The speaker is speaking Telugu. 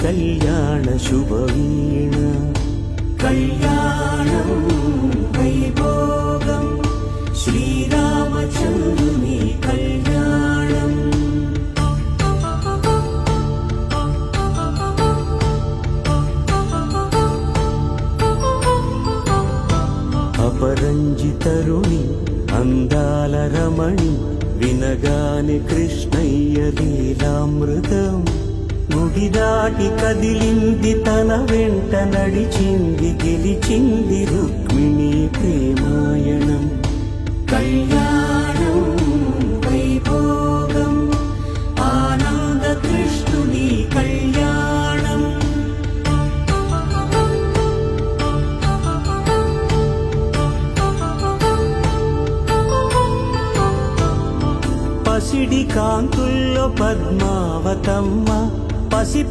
కళ్యాణ శుభవీణ. కళ్యాణం వైభోగం శ్రీరామచంద్రుని కళ్యాణం. అపరంజితరుణి అందాల రమణి వినగాని కృష్ణయ్య లీలామృతం. గుడి దాటి కదిలింది తన వెంట నడిచింది గెలిచింది రుక్మిణి ప్రేమాయణం. కళ్యాణం వైభోగం ఆనంద కృష్ణుని కళ్యాణం. పసిడి కాంతుల్లో పద్మావతమ్మ పసి